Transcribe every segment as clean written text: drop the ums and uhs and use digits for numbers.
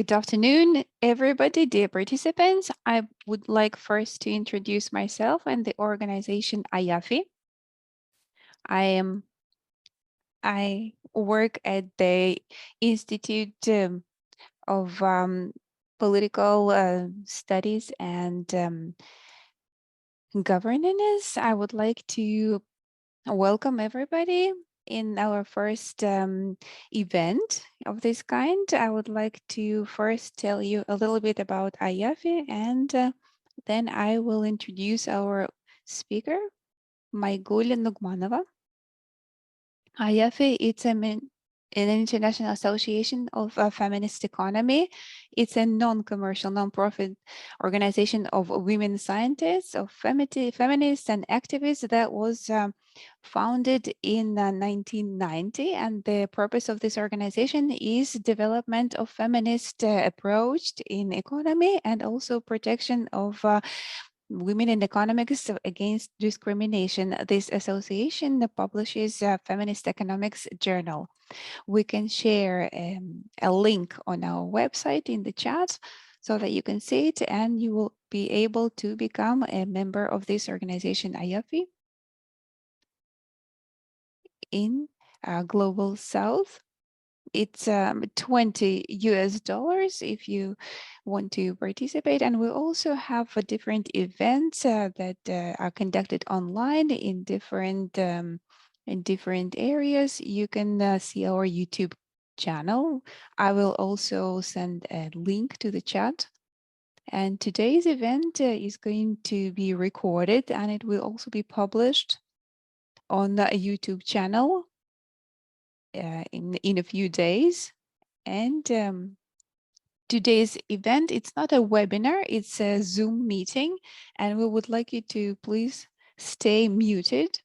Good afternoon, everybody, dear participants. I would like first to introduce myself and the organization IAFFE. I work at the Institute of Political Studies and Governance. I would like to welcome everybody in our first event of this kind. I would like to first tell you a little bit about IAFFE, and then I will introduce our speaker, Maigul Nugmanova. IAFFE, it's an international association of feminist economy. It's a non-commercial, non-profit organization of women scientists, of feminists and activists that was founded in 1990. And the purpose of this organization is development of feminist approach in economy and also protection of Women in Economics Against Discrimination. This association publishes a Feminist Economics Journal. We can share a link on our website in the chat so that you can see it and you will be able to become a member of this organization, IAFFE, in Global South. It's $20 if you want to participate. And we also have different events that are conducted online in different areas. You can see our YouTube channel. I will also send a link to the chat. And today's event is going to be recorded and it will also be published on the YouTube channel in a few days. And today's event, it's not a webinar, it's a Zoom meeting, and we would like you to please stay muted.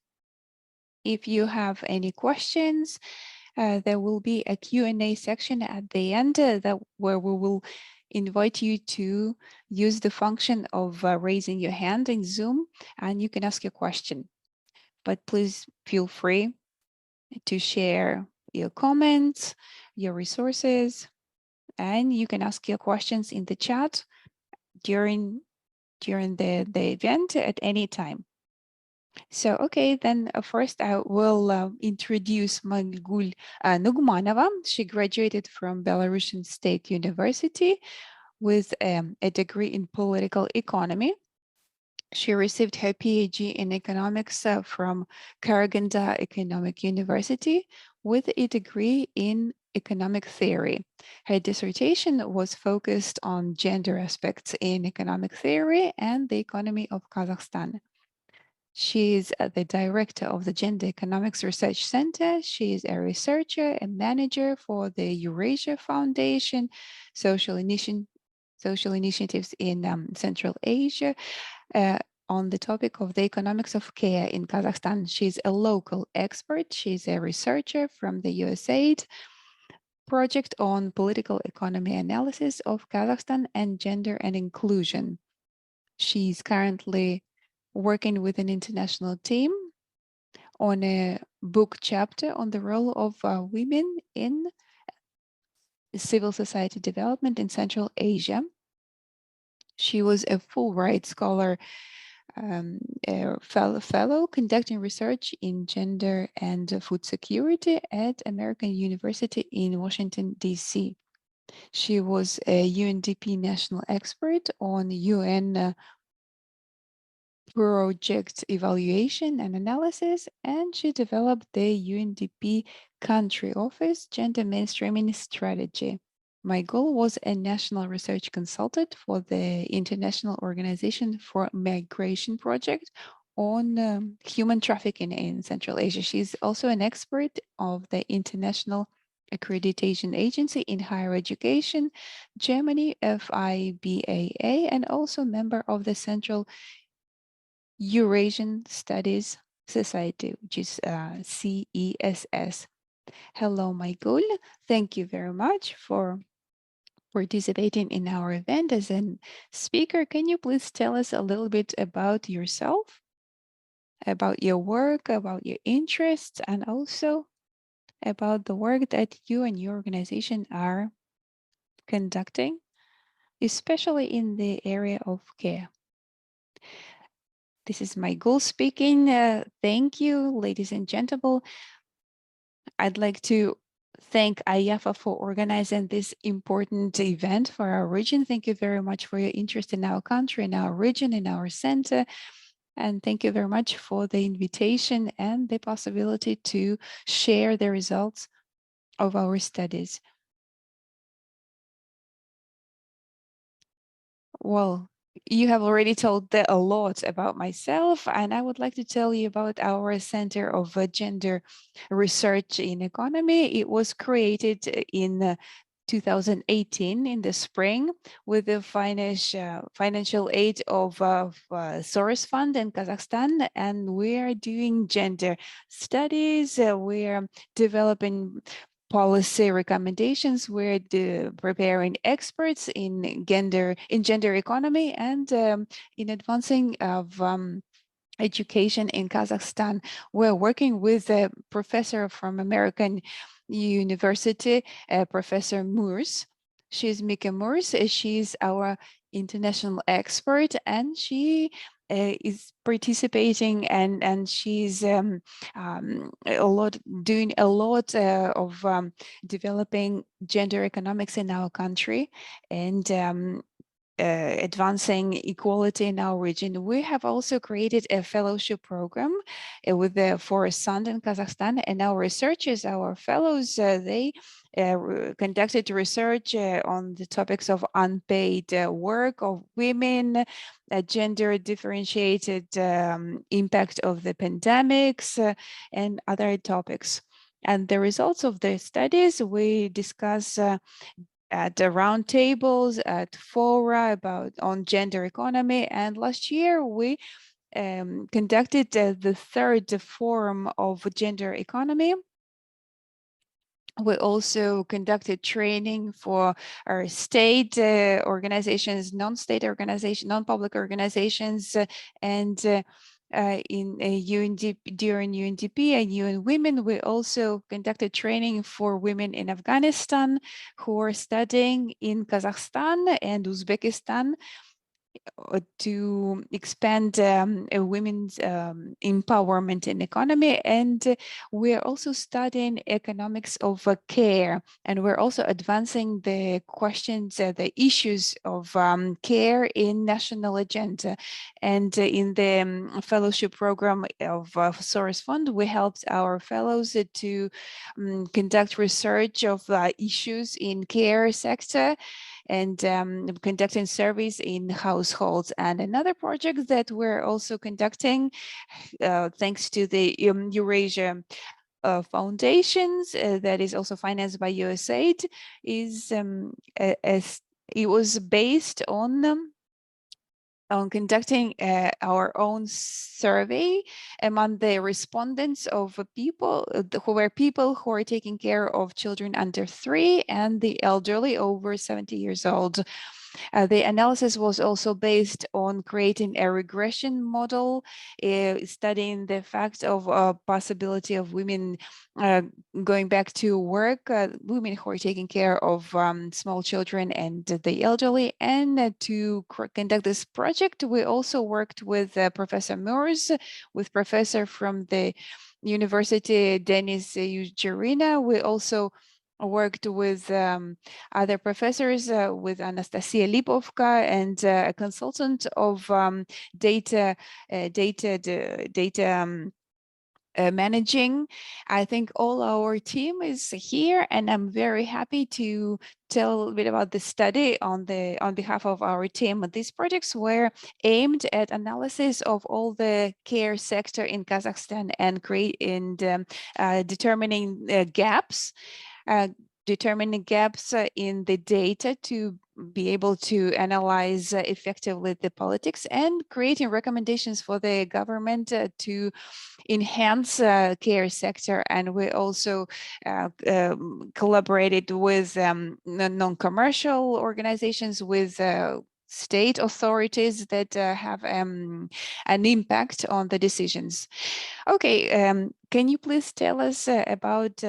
If you have any questions, there will be a Q&A section at the end where we will invite you to use the function of raising your hand in Zoom, and you can ask your question. But please feel free to share your comments, your resources, and you can ask your questions in the chat during the event at any time. So, okay, then first I will introduce Maigul Nugmanova. She graduated from Belarusian State University with a degree in political economy. She received her PhD in economics from Karaganda Economic University with a degree in economic theory. Her dissertation was focused on gender aspects in economic theory and the economy of Kazakhstan. She is the director of the Gender Economics Research Center. She is a researcher and manager for the Eurasia Foundation, social initiatives in Central Asia, on the topic of the economics of care in Kazakhstan. She's a local expert. She's a researcher from the USAID project on political economy analysis of Kazakhstan and gender and inclusion. She's currently working with an international team on a book chapter on the role of women in civil society development in Central Asia. She was a Fulbright scholar fellow conducting research in gender and food security at American University in Washington, D.C. She was a UNDP national expert on UN project evaluation and analysis, and she developed the UNDP country office gender mainstreaming strategy. Maigul was a national research consultant for the International Organization for Migration project on human trafficking in Central Asia. She's also an expert of the International Accreditation Agency in Higher Education, Germany, FIBAA, and also member of the Central Eurasian Studies Society, which is CESS. Hello, Maigul. Thank you very much for participating in our event as a speaker. Can you please tell us a little bit about yourself, about your work, about your interests, and also about the work that you and your organization are conducting, especially in the area of care. This is Maigul speaking. Thank you, ladies and gentlemen. I'd like to thank IAFFE for organizing this important event for our region. Thank you very much for your interest in our country, in our region, in our center. And thank you very much for the invitation and the possibility to share the results of our studies. Well, you have already told a lot about myself, and I would like to tell you about our Center of Gender Research in Economy. It was created in 2018 in the spring with the financial aid of Soros Fund in Kazakhstan, and we are doing gender studies. We are developing policy recommendations. We're preparing experts in gender economy and in advancing of education in Kazakhstan. We're working with a professor from American University, Professor Moors. She's Mika Moors. She's our international expert, and she is participating and she's doing a lot of developing gender economics in our country and advancing equality in our region. We have also created a fellowship program with the Forest Fund in Kazakhstan, and our researchers, our fellows, they conducted research on the topics of unpaid work of women, gender differentiated impact of the pandemics, and other topics. And the results of the studies we discuss at the roundtables, at fora on gender economy. And last year we conducted the third forum of gender economy. We also conducted training for our state organizations, non-state organizations, non-public organizations, and in UNDP, during UNDP and UN Women, we also conducted training for women in Afghanistan who are studying in Kazakhstan and Uzbekistan to expand women's empowerment in economy. And we're also studying economics of care, and we're also advancing the questions, the issues of care in national agenda. And in the fellowship program of Soros Fund, we helped our fellows to conduct research of issues in care sector and conducting surveys in households. And another project that we're also conducting, thanks to the Eurasia Foundations, that is also financed by USAID, is it was based on conducting our own survey among the respondents of people who are taking care of children under 3 and the elderly over 70 years old. The analysis was also based on creating a regression model, studying the fact of possibility of women going back to work, women who are taking care of small children and the elderly. And to conduct this project, we also worked with Professor Moores, with professor from the University, Denis Ujerina. We also worked with other professors, with Anastasia Lipovka, and a consultant of data managing. I think all our team is here, and I'm very happy to tell a bit about the study on behalf of our team. These projects were aimed at analysis of all the care sector in Kazakhstan and determining gaps. Determining gaps in the data to be able to analyze effectively the politics, and creating recommendations for the government to enhance care sector. And we also collaborated with non-commercial organizations, with state authorities that have an impact on the decisions. Okay, can you please tell us about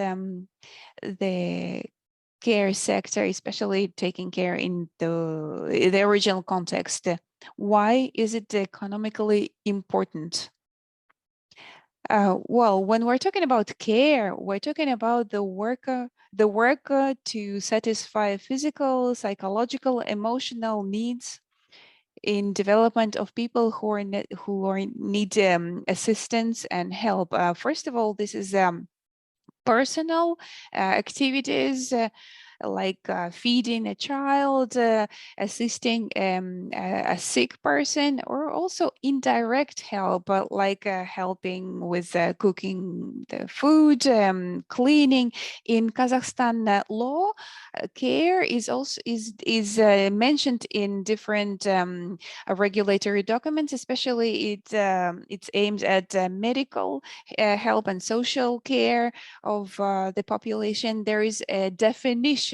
the care sector, especially taking care in the original context? Why is it economically important? Well, when we're talking about care, we're talking about the work to satisfy physical, psychological, emotional needs in development of people who need assistance and help. First of all, this is personal activities like feeding a child, assisting a sick person, or also indirect help, like helping with cooking the food, cleaning. In Kazakhstan law, care is also mentioned in different regulatory documents. Especially it's aimed at medical help and social care of the population. There is a definition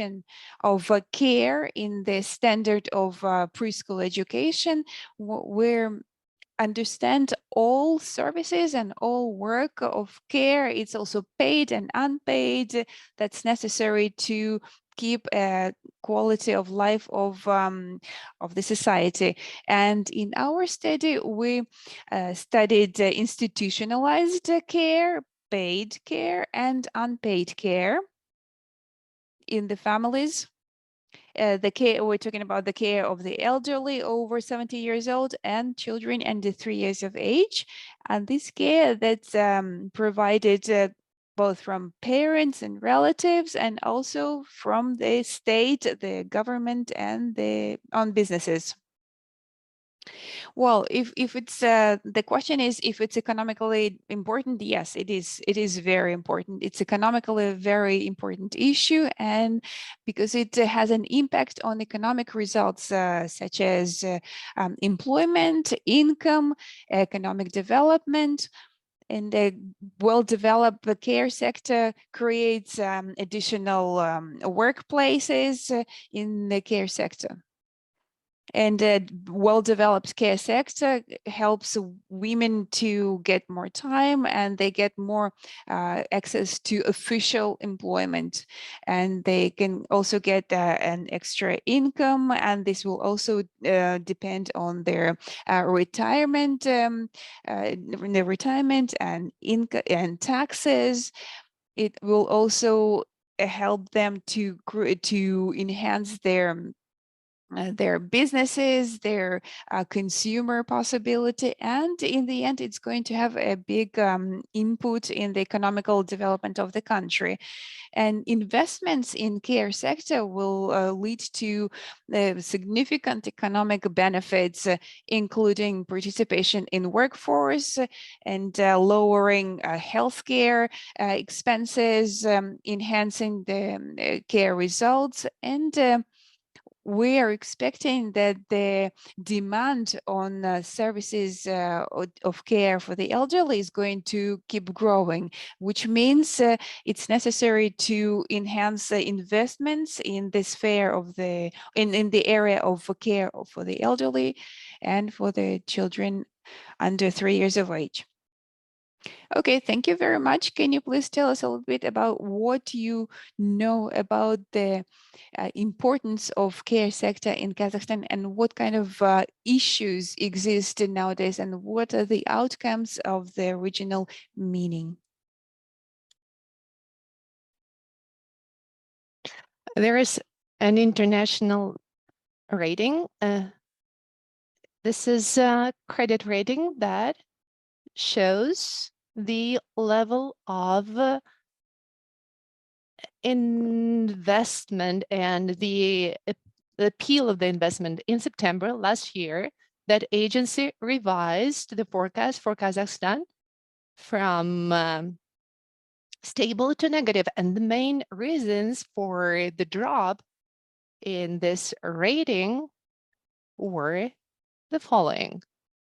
of care in the standard of preschool education, where understand all services and all work of care. It's also paid and unpaid that's necessary to keep a quality of life of the society. And in our study, we studied institutionalized care, paid care, and unpaid care in the families. The care, we're talking about the care of the elderly over 70 years old and children under 3 years of age. And this care that's provided both from parents and relatives, and also from the state, the government, and the on businesses. Well, if it's the question is if it's economically important, yes, it is. It is very important. It's economically a very important issue, and because it has an impact on economic results such as employment, income, economic development. And a well-developed care sector creates additional workplaces in the care sector. And a well-developed care sector helps women to get more time, and they get more access to official employment. And they can also get an extra income, and this will also depend on their retirement, the retirement and income and taxes. It will also help them to enhance their businesses, their consumer possibility, and in the end, it's going to have a big input in the economical development of the country. And investments in care sector will lead to significant economic benefits, including participation in workforce and lowering healthcare expenses, enhancing the care results, and we are expecting that the demand on services of care for the elderly is going to keep growing, which means it's necessary to enhance investments in the sphere of in the area of care for the elderly and for the children under 3 years of age. Okay, thank you very much. Can you please tell us a little bit about what you know about the importance of care sector in Kazakhstan, and what kind of issues exist nowadays, and what are the outcomes of the regional meaning? There is an international rating. This is a credit rating that shows the level of investment and the appeal of the investment. In September last year, that agency revised the forecast for Kazakhstan from stable to negative. And the main reasons for the drop in this rating were the following.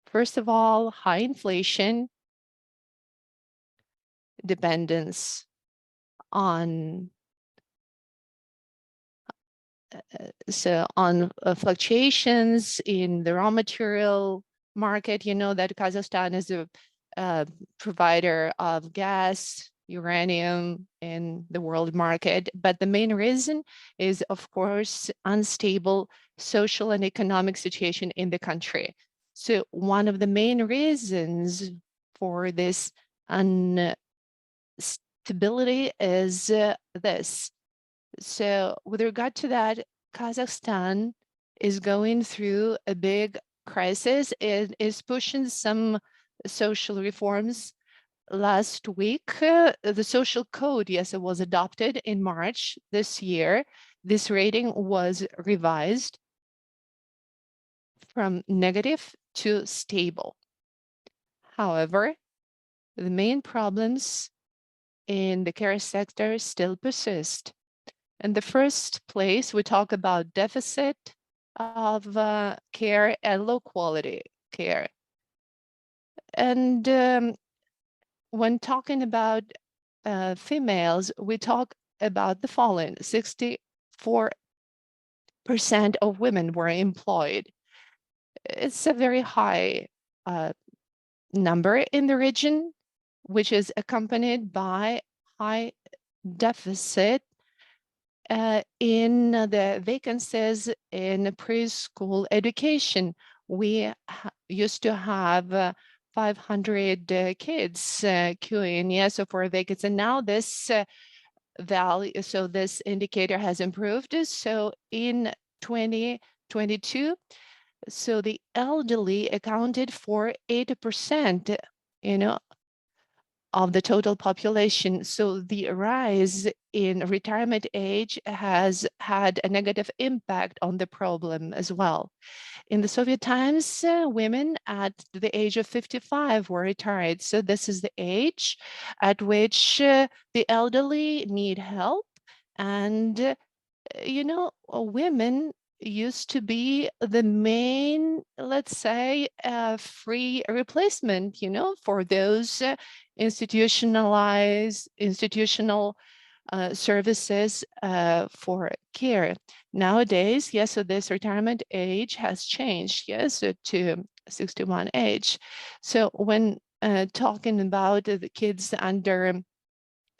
First of all, high inflation, dependence on fluctuations in the raw material market. You know that Kazakhstan is a provider of gas, uranium in the world market. But the main reason is, of course, unstable social and economic situation in the country. So one of the main reasons for this instability is this. So with regard to that, Kazakhstan is going through a big crisis. It is pushing some social reforms. Last week, the social code, yes, it was adopted in March this year. This rating was revised from negative to stable. However, the main problems in the care sector still persist. In the first place, we talk about deficit of care and low quality care. And when talking about females, we talk about the following: 64% of women were employed. It's a very high number in the region, which is accompanied by high deficit in the vacancies in preschool education. We used to have 500 kids queuing, yes, so for a vacancy. And now this value, so this indicator has improved. So in 2022, so the elderly accounted for 80%, of the total population. So the rise in retirement age has had a negative impact on the problem as well. In the Soviet times, women at the age of 55 were retired. So this is the age at which the elderly need help. And, women used to be the main, let's say, free replacement, for those institutional services for care. Nowadays, yes, so this retirement age has changed, yes, so to 61 age. So when talking about the kids under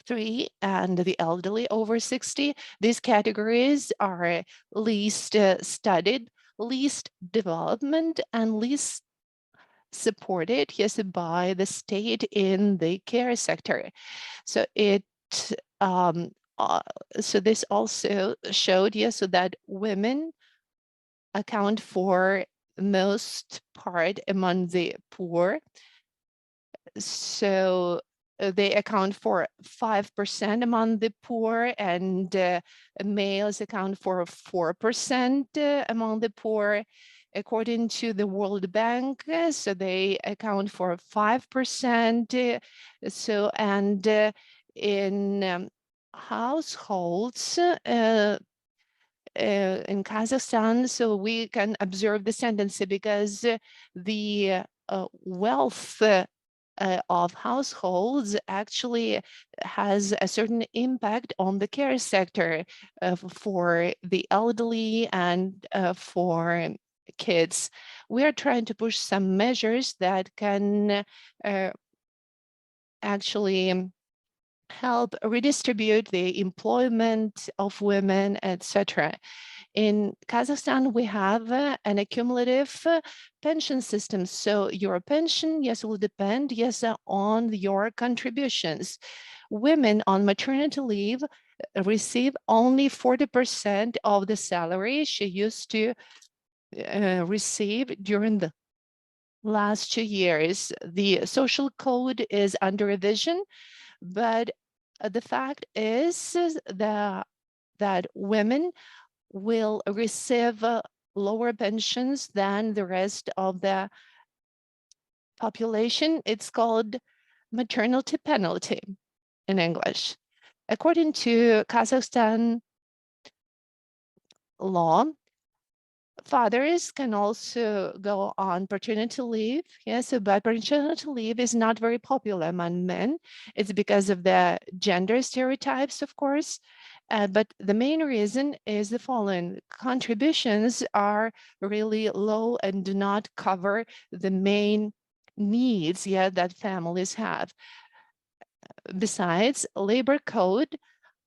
3 and the elderly over 60, these categories are least studied, least development, and least supported, yes, by the state in the care sector. So so this also showed, yes, so that women account for most part among the poor. So they account for 5% among the poor, and males account for 4% among the poor. According to the World Bank, so they account for 5%. So, and in households in Kazakhstan, so we can observe this tendency because the wealth of households actually has a certain impact on the care sector for the elderly and for kids. We are trying to push some measures that can actually help redistribute the employment of women, etc. In Kazakhstan, we have an accumulative pension system. So your pension, yes, will depend, yes, on your contributions. Women on maternity leave receive only 40% of the salary she used to receive during the last 2 years. The social code is under revision, but the fact is that women will receive lower pensions than the rest of the population. It's called maternity penalty in English. According to Kazakhstan law, fathers can also go on paternity leave. Yes, but paternity leave is not very popular among men. It's because of the gender stereotypes, of course. But the main reason is the following: contributions are really low and do not cover the main needs, that families have. Besides, labor code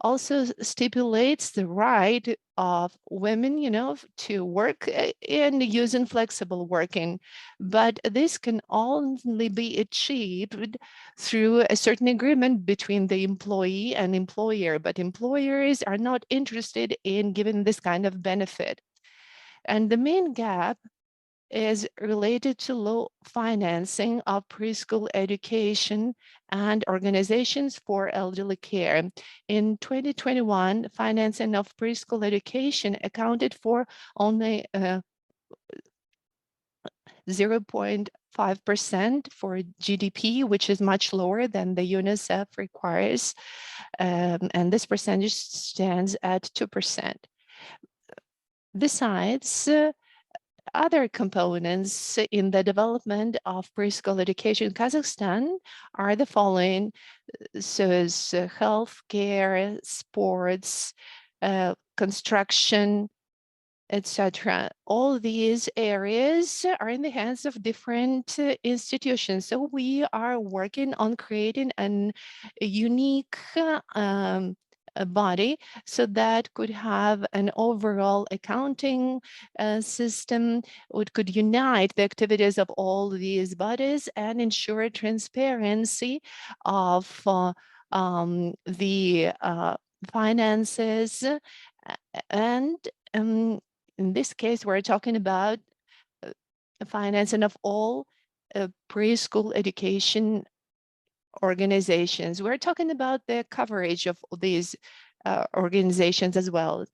also stipulates the right of women, to work and using flexible working. But this can only be achieved through a certain agreement between the employee and employer. But employers are not interested in giving this kind of benefit. And the main gap is related to low financing of preschool education and organizations for elderly care. In 2021, financing of preschool education accounted for only 0.5% for GDP, which is much lower than the UNICEF requires. And this percentage stands at 2%. Besides, other components in the development of preschool education in Kazakhstan are the following. So as healthcare, sports, construction, etc. All these areas are in the hands of different institutions. So we are working on creating a unique a body so that could have an overall accounting system, which could unite the activities of all these bodies and ensure transparency of the finances. And in this case, we're talking about financing of all preschool education organizations. We're talking about the coverage of these organizations as well.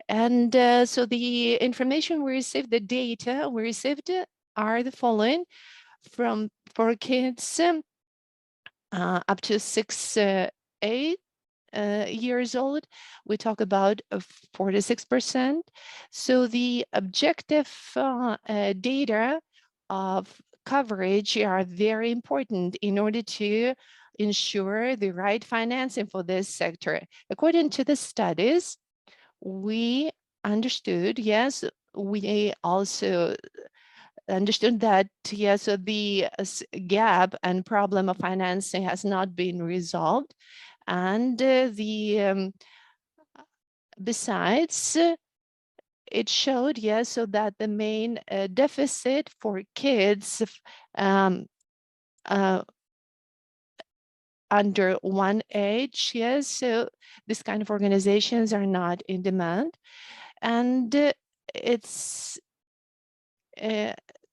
And so the information we received, the data we received are the following. For kids up to 8 years old, we talk about 46%. So the objective data of coverage are very important in order to ensure the right financing for this sector. According to the studies, we understood, yes, we also understood that, yes, so the gap and problem of financing has not been resolved. And besides, it showed, yes, so that the main deficit for kids under one age, yes, so this kind of organizations are not in demand. And it's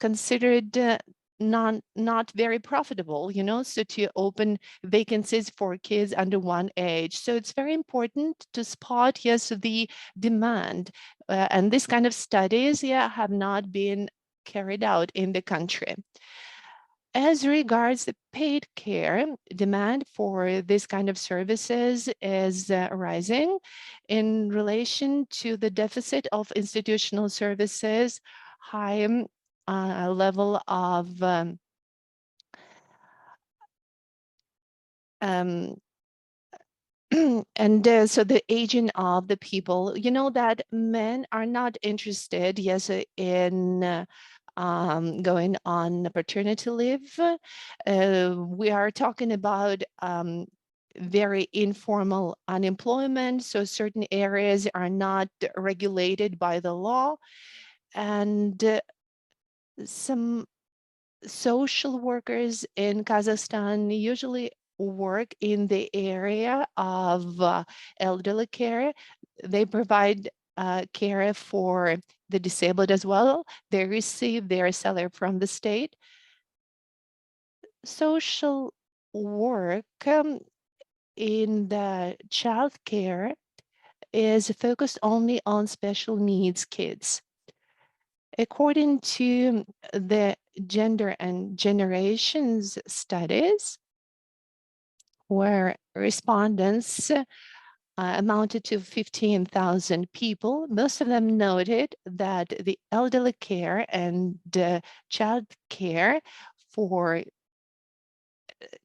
considered not very profitable, so to open vacancies for kids under one age. So it's very important to spot, yes, the demand. And this kind of studies, have not been carried out in the country. As regards the paid care, demand for this kind of services is rising in relation to the deficit of institutional services, high level of and so the aging of the people, that men are not interested, yes, in going on paternity leave. We are talking about very informal unemployment, so certain areas are not regulated by the law, and some social workers in Kazakhstan usually work in the area of elderly care. They provide care for the disabled as well. They receive their salary from the state. Social work in the child care is focused only on special needs kids. According to the gender and generations studies, where respondents amounted to 15,000 people, most of them noted that the elderly care and child care for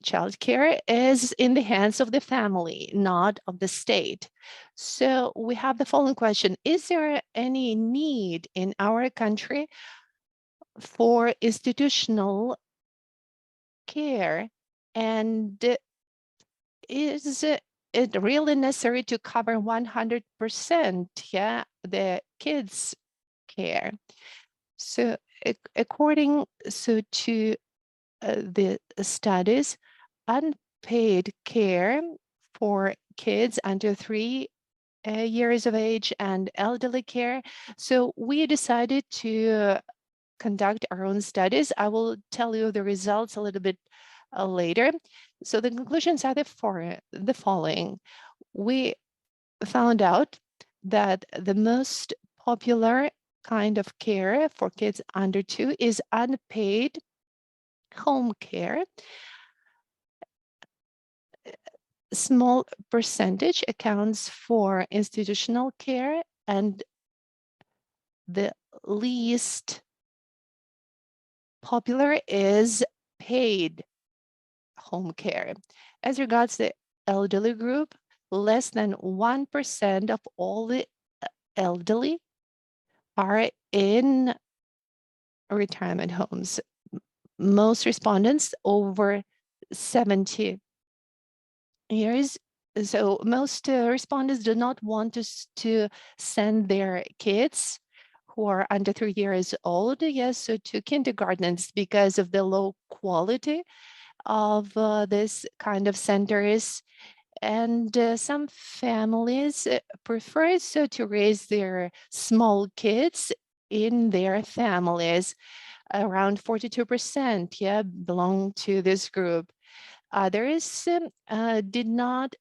childcare is in the hands of the family, not of the state. So we have the following question: is there any need in our country for institutional care? And is it really necessary to cover 100%, the kids' care? So according to the studies, unpaid care for kids under 3 years of age and elderly care. So we decided to conduct our own studies. I will tell you the results a little bit later. So the conclusions are the following. We found out that the most popular kind of care for kids under 2 is unpaid home care. Small percentage accounts for institutional care, and the least popular is paid home care. As regards the elderly group, less than 1% of all the elderly are in retirement homes. Most respondents over 70 years. So most respondents do not want to send their kids who are under 3 years old, so to kindergartens because of the low quality of this kind of centers. And some families prefer to raise their small kids in their families. Around 42%, belong to this group. Others did not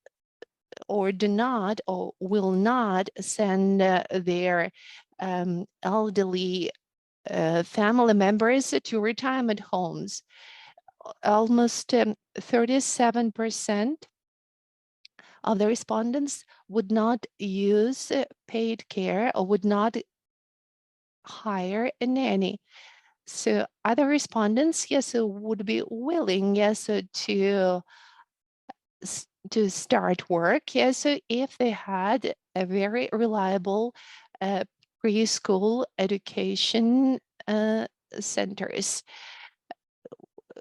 or do not or will not send their elderly family members to retirement homes. Almost 37% of the respondents would not use paid care or would not hire a nanny. So other respondents, would be willing, to start work, so if they had a very reliable preschool education centers.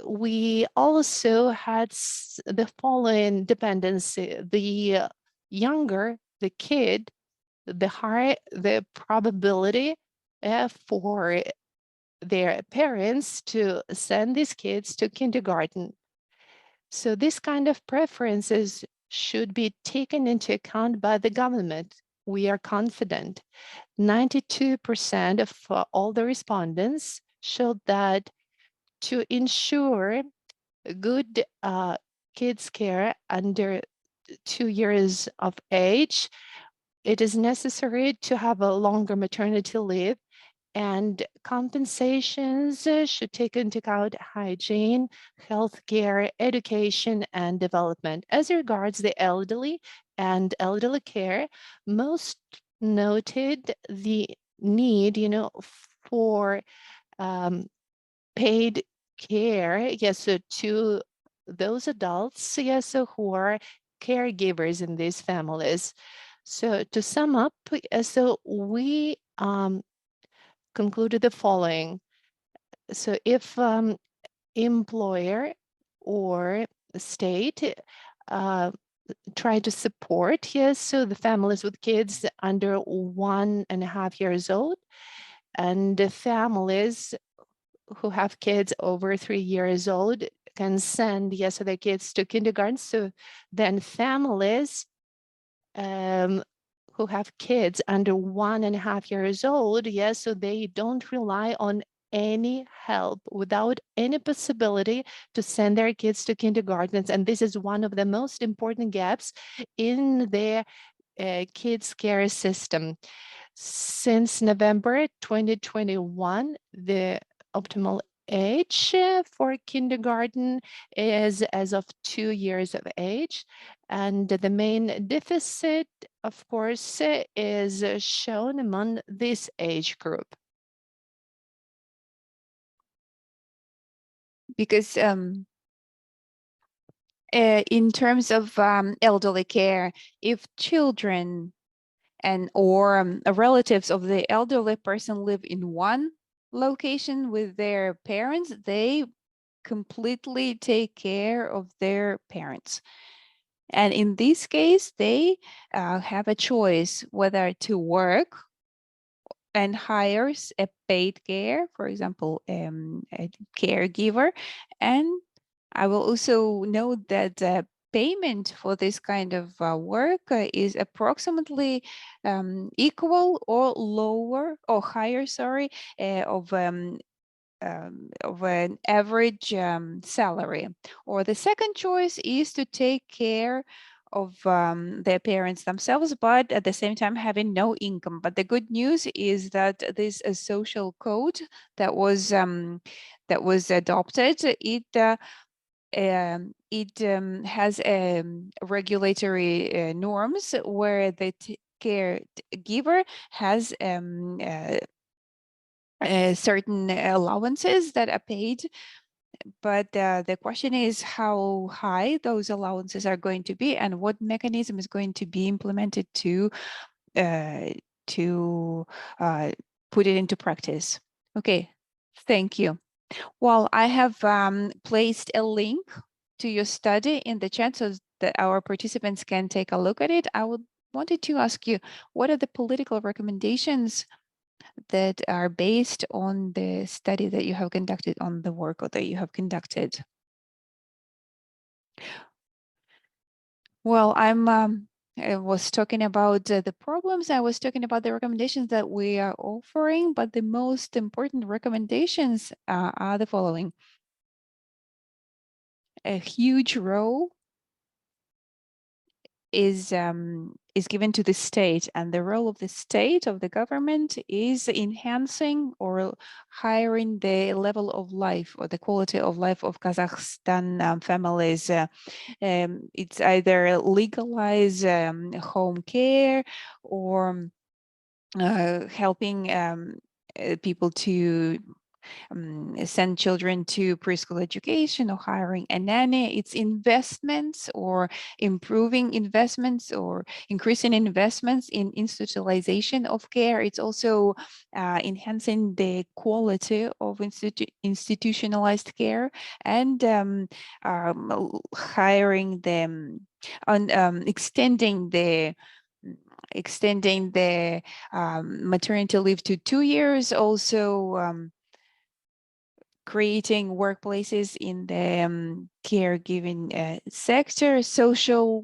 We also had the following dependency: the younger the kid, the higher the probability for their parents to send these kids to kindergarten. So this kind of preferences should be taken into account by the government. We are confident. 92% of all the respondents showed that to ensure good kids care under 2 years of age, it is necessary to have a longer maternity leave, and compensations should take into account hygiene, healthcare, education, and development. As regards the elderly and elderly care, most noted the need, for paid care, so to those adults, so who are caregivers in these families. So to sum up, so we concluded the following. So if employer or state try to support, so the families with kids under 1.5 years old, and the families who have kids over 3 years old can send, so their kids to kindergarten. So then families who have kids under 1.5 years old, so they don't rely on any help, without any possibility to send their kids to kindergartens. And this is one of the most important gaps in their kids care system. Since November 2021, the optimal age for kindergarten is as of 2 years of age. And the main deficit, of course, is shown among this age group. Because in terms of elderly care, if children and or relatives of the elderly person live in one location with their parents, they completely take care of their parents. And in this case, they have a choice whether to work and hires a paid care, for example, a caregiver. And I will also note that payment for this kind of work is approximately equal or lower or higher, sorry, of an average salary. Or the second choice is to take care of their parents themselves, but at the same time having no income. But the good news is that this social code that was adopted, it has regulatory norms where the caregiver has certain allowances that are paid, but the question is how high those allowances are going to be and what mechanism is going to be implemented uh, to put it into practice. Okay, thank you. Well, I have placed a link to your study in the chat so that our participants can take a look at it. I would wanted to ask you, what are the political recommendations that are based on the study that you have conducted, on the work that you have conducted? Well, I was talking about the problems. I was talking about the recommendations that we are offering, but the most important recommendations are the following. A huge role is given to the state, and the role of the state, of the government, is enhancing or highering the level of life or the quality of life of Kazakhstan families. It's either legalize home care or helping people to send children to preschool education or hiring a nanny. It's investments or improving investments or increasing investments in institutionalization of care. It's also enhancing the quality of institutionalized care and hiring them on extending the maternity leave to 2 years, also creating workplaces in the caregiving sector. Social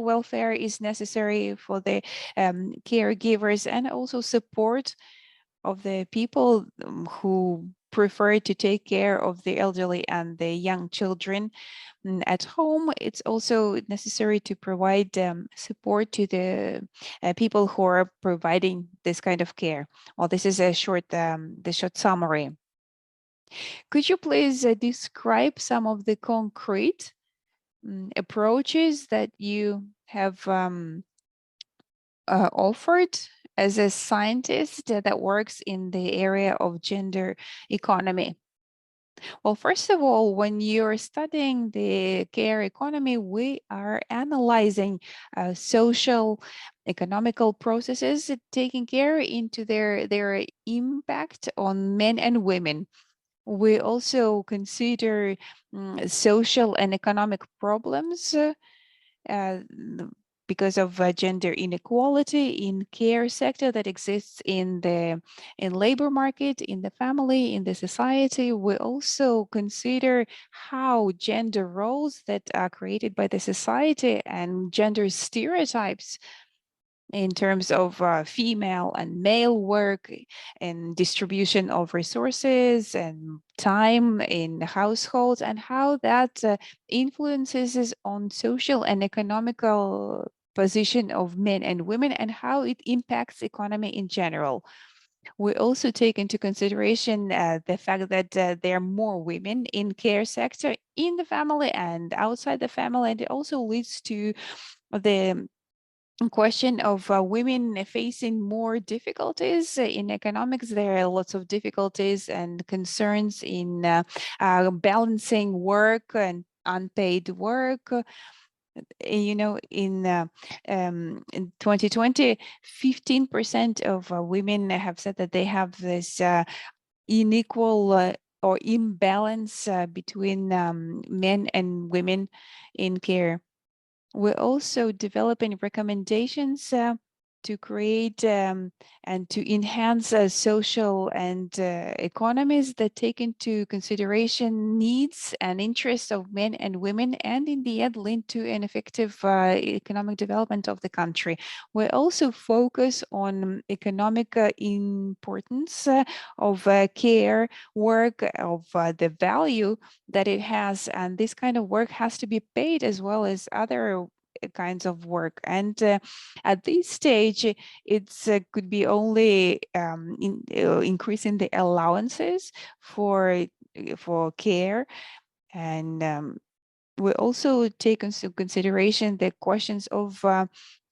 welfare is necessary for the caregivers, and also support of the people who prefer to take care of the elderly and the young children at home. It's also necessary to provide support to the people who are providing this kind of care. Well, this is a the short summary. Could you please describe some of the concrete approaches that you have offered as a scientist that works in the area of gender economy? Well, first of all, when you're studying the care economy, we are analyzing social, economical processes, taking care into their impact on men and women. We also consider social and economic problems uh, because of gender inequality in care sector that exists in the labor market, in the family, in the society. We also consider how gender roles that are created by the society and gender stereotypes in terms of female and male work and distribution of resources and time in households, and how that influences on social and economical position of men and women, and how it impacts economy in general. We also take into consideration the fact that there are more women in care sector in the family and outside the family, and it also leads to the question of women facing more difficulties in economics. There are lots of difficulties and concerns in balancing work and unpaid work. In 2020, 15% of women have said that they have this unequal or imbalance between men and women in care. We're also developing recommendations to create and to enhance social and economies that take into consideration needs and interests of men and women, and in the end lead to an effective economic development of the country. We also focus on economic importance of care work, of the value that it has, and this kind of work has to be paid as well as other kinds of work. And at this stage, it's could be only increasing the allowances for care, and we also take into consideration the questions of,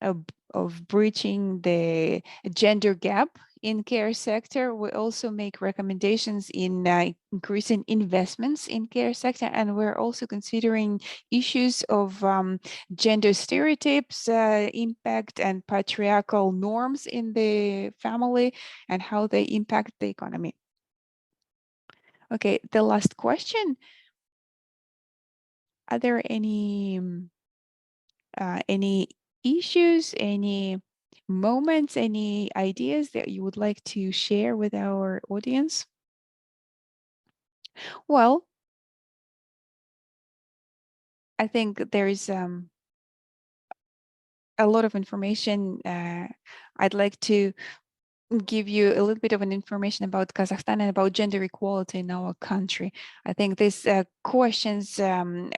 of breaching the gender gap in care sector. We also make recommendations in increasing investments in care sector, and we're also considering issues of gender stereotypes, impact, and patriarchal norms in the family and how they impact the economy. Okay, the last question. Are there any issues, any moments, any ideas that you would like to share with our audience? Well, I think there is a lot of information. I'd like to give you a little bit of an information about Kazakhstan and about gender equality in our country. I think these questions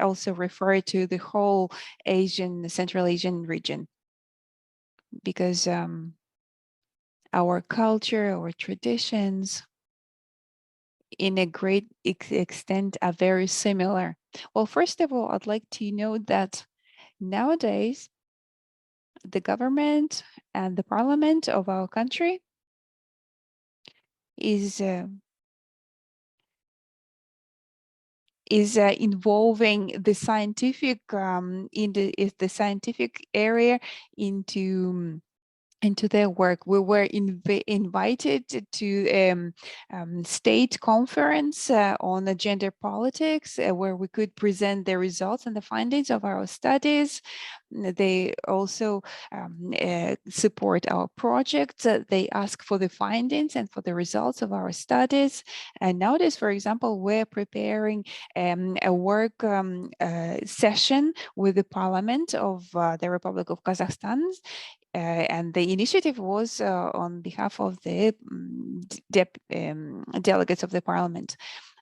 also refer to the whole Central Asian region, because our culture, our traditions, in a great extent are very similar. Well, first of all, I'd like to note that nowadays the government and the parliament of our country is involving the scientific is the scientific area into their work. We were invited to state conference on the gender politics, where we could present the results and the findings of our studies. They also support our projects. They ask for the findings and for the results of our studies. And nowadays, for example, we're preparing a work session with the Parliament of the Republic of Kazakhstan, and the initiative was on behalf of the delegates of the parliament.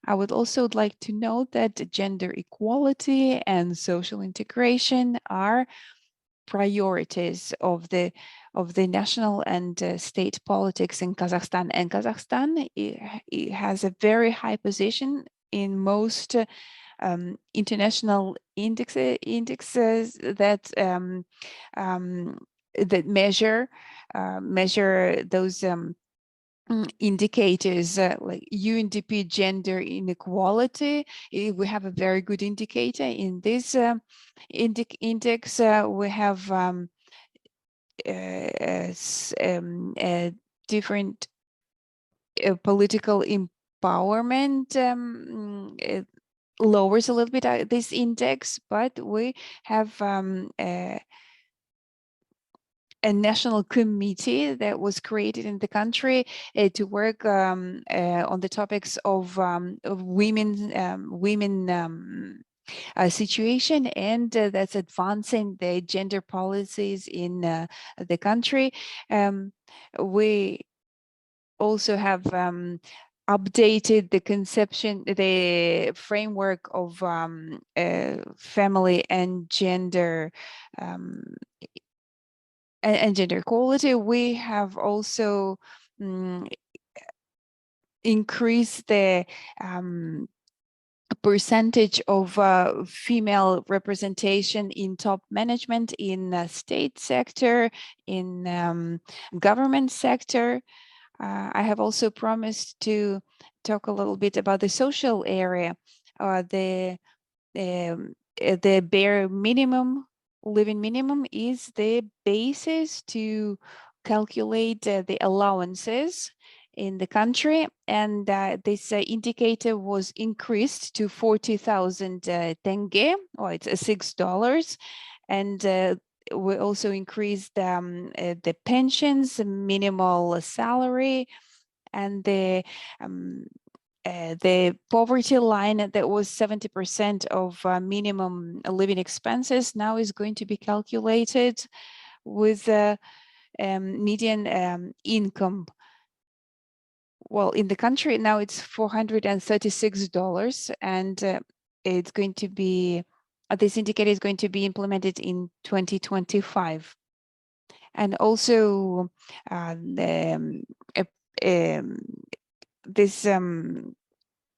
I would also like to note that gender equality and social integration are priorities of the national and state politics in Kazakhstan. And Kazakhstan it has a very high position in most international indexes that that measure those indicators like UNDP gender inequality. We have a very good indicator in this index. We have different political empowerment lowers a little bit this index, but we have a national committee that was created in the country to work on the topics of women situation, and that's advancing the gender policies in the country. We also have updated the conception, the framework of family and gender and gender equality. We have also increased the percentage of female representation in top management in state sector, in government sector. I have also promised to talk a little bit about the social area, the bare minimum, living minimum is the basis to calculate the allowances in the country, and this indicator was increased to 40,000 tenge, or it's $6, And we also increased the pensions, minimal salary, and the poverty line that was 70% of minimum living expenses now is going to be calculated with median income. Well, in the country now it's $436, and it's going to be, this indicator is going to be implemented in 2025. And also this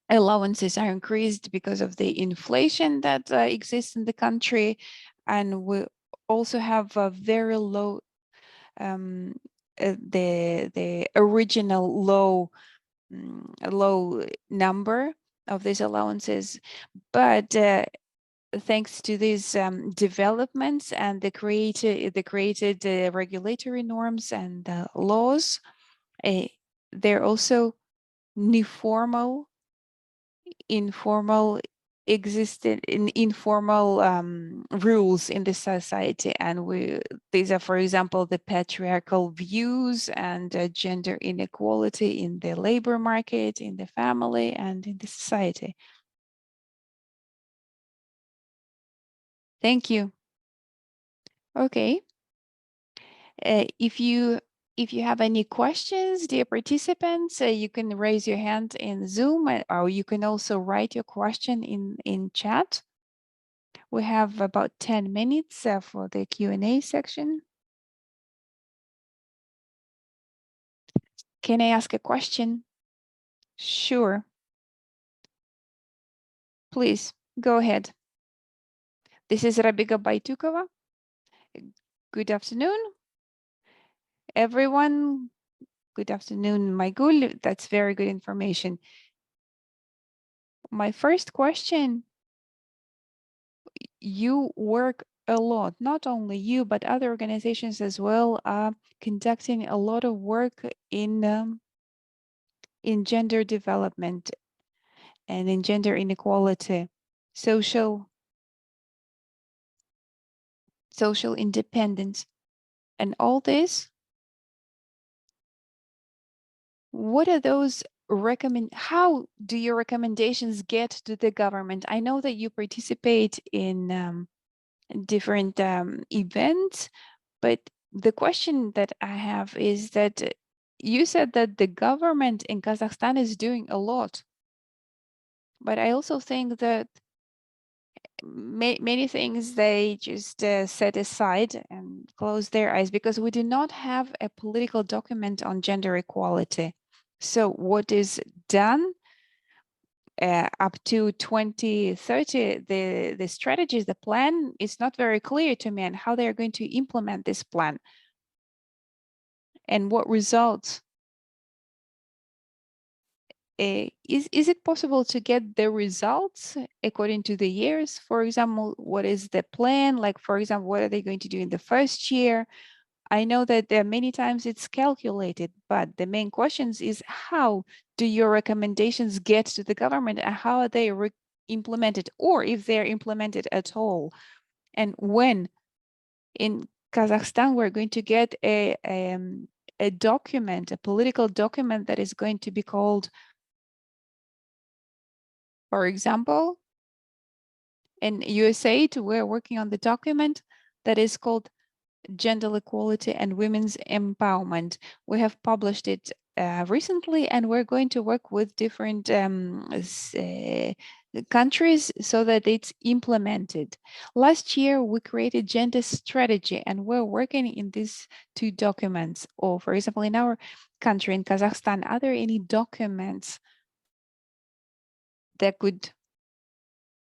allowances are increased because of the inflation that exists in the country, and we also have a very low the original low number of these allowances, but thanks to these developments and the created regulatory norms and laws, they're also informal existed in informal rules in the society, and these are, for example, the patriarchal views and gender inequality in the labor market, in the family, and in the society. Thank you. Okay. If you have any questions, dear participants, you can raise your hand in Zoom, or you can also write your question in chat. We have about 10 minutes for the Q&A section. Can I ask a question? Sure. Please, go ahead. This is Rabiga Baitukova. Good afternoon, everyone. Good afternoon, Maigul. That's very good information. My first question, you work a lot, not only you, but other organizations as well, are conducting a lot of work in gender development and in gender inequality, social independence, and all this. What are those how do your recommendations get to the government? I know that you participate in different events, but the question that I have is that you said that the government in Kazakhstan is doing a lot, but I also think that many things they just set aside and close their eyes because we do not have a political document on gender equality. So what is done up to 2030, the strategies, the plan is not very clear to me, and how they are going to implement this plan and what results. Is it possible to get the results according to the years? For example, what is the plan? Like, for example, what are they going to do in the first year? I know that there are many times it's calculated, but the main questions is how do your recommendations get to the government, and how are they implemented, or if they're implemented at all? And when in Kazakhstan we're going to get a document, a political document that is going to be called, for example, in USA, we're working on the document that is called Gender Equality and Women's Empowerment. We have published it recently, and we're going to work with different countries so that it's implemented. Last year, we created gender strategy, and we're working in these two documents. Or, for example, in our country, in Kazakhstan, are there any documents that could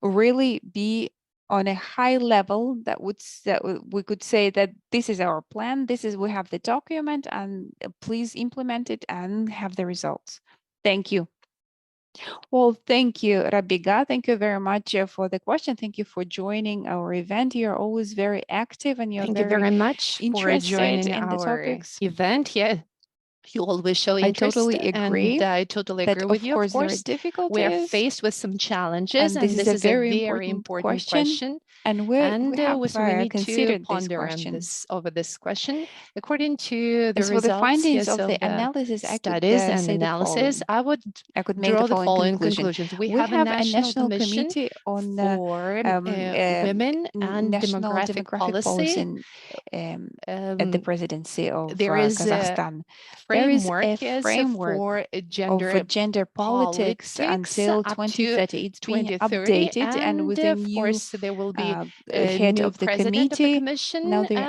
really be on a high level that we could say that this is our plan, we have the document, and please implement it and have the results? Thank you. Well, thank you, Rabiga. Thank you very much for the question. Thank you for joining our event. You're always very active, and you're Thank you very much for interested joining in the our topics. event. Yeah, You always show I interest, totally agree and I totally that, agree with of you. Of course, there are course, we are difficulties, faced with some challenges, and this and is this a is a very very important important question, question. and we And have so we need to considered this ponder on question. this over this question. According to the As for the results, findings yes, of the of the analysis, I could studies and say the analysis, following. I would I could make the draw the following following conclusion. conclusions. We We have a have a national national commission committee on for women and national demographic demographic policy policy. at the Um, presidency of there is a Kazakhstan. There is framework a yes, framework for of gender gender politics politics until up to 2030. It's being 2030, updated, and and with a of new course there will be a head new of the president of the committee. Now commission, they're